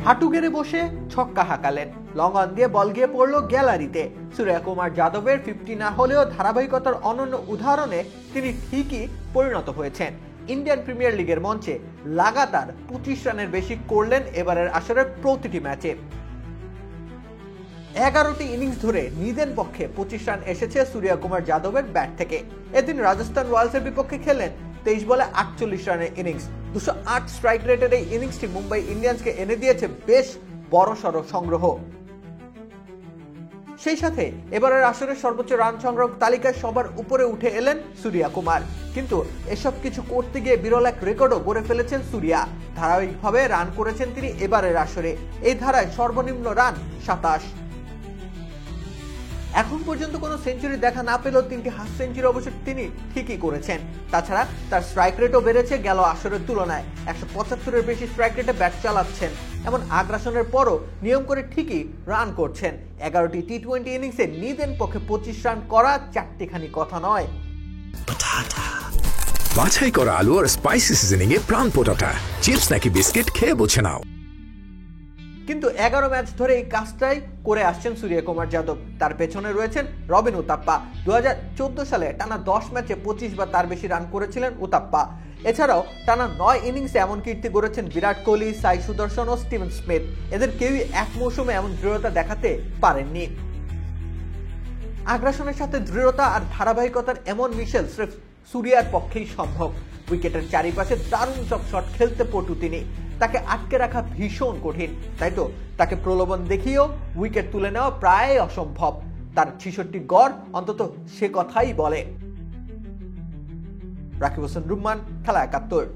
হাঁটু গেড়ে বসে ছক্কা হাঁকালেন, লং অন দিয়ে বল গিয়ে পড়ল গ্যালারিতে। সূর্যকুমার যাদবের 50 না হলেও ধারাবাহিকতার অনন্য উদাহরণে তিনি ঠিকই পরিণত হয়েছেন। ইন্ডিয়ান প্রিমিয়ার লিগের মঞ্চে লাগাতার 25 রানের বেশি করলেন এবারের আসরের প্রতিটি ম্যাচে। 11টি ইনিংস ধরে নিদেন পক্ষে 25 রান এসেছে সূর্যকুমার যাদবের ব্যাট থেকে। এদিন রাজস্থান রয়্যালসের বিপক্ষে খেলেন 23 বলে 48 রানের ইনিংস। 208 স্ট্রাইক রেটের এই ইনিংসটি মুম্বাই ইন্ডিয়ান্সকে এনে দিয়েছে বেশ বড়সড় সংগ্রহ। সেই সাথে এবারের আসরের সর্বোচ্চ রান সংগ্রহ তালিকায় সবার উপরে উঠে এলেন সূর্যকুমার। কিন্তু এসব কিছু করতে গিয়ে বিরল এক রেকর্ডও গড়ে ফেলেছেন সূর্যা। ধারাবাহিকভাবে রান করেছেন তিনি এবারের আসরে। এই ধারায় সর্বনিম্ন রান 27। এখন পর্যন্ত কোনো সেঞ্চুরি দেখা না পেলেও 3টি হাফ সেঞ্চুরি অবশ্য তিনি ঠিকই করেছেন। তাছাড়া তার স্ট্রাইক রেটও বেড়েছে গেল আসরের তুলনায়। 175-এর বেশি স্ট্রাইক রেটে ব্যাট চালাচ্ছেন। এমন আগ্রাসনের পরও নিয়ম করে ঠিকই রান করছেন। 11টি টি-20 ইনিংসে নিদেন পক্ষে 25 রান করা চারটিখানি কথা নয়। বাছাই করা আলু আর স্পাইসি সিজনিং এ প্রাণ পোটাটা চিপস নাকি বিস্কিট খেয়ে বুঝে নাও। কিন্তু 11 ম্যাচ ধরে এই কাজটাই করে আসছেন সূর্যকুমার যাদব। তার পেছনে রয়েছেন রবিন উতাপ্পা। 2014 সালে টানা 10 ম্যাচে 25 বা তার বেশি রান করেছিলেন উতাপ্পা। এছাড়াও টানা 9 ইনিংসে এমন কীর্তি গড়েছেন বিরাট কোহলি, সাই সুদর্শন ও স্টিভেন স্মিথ। এদের কেউই এক মৌসুমে এমন দৃঢ়তা দেখাতে পারেননি। আগ্রাসনের সাথে দৃঢ়তা আর ধারাবাহিকতার এমন মিশেল স্রেফ সূর্যার পক্ষেই সম্ভব। উইকেটের চারিপাশে দারুণ সব শট খেলতে পটু তিনি। তাকে আটকে রাখা ভীষণ কঠিন, তাই তো তাকে প্রলোভন দেখিয়েও উইকেট তুলে নেওয়া প্রায় অসম্ভব। তার 66 গড় অন্তত সে কথাই বলে। রাকিব হোসেন রুম্মান, খেলা 71।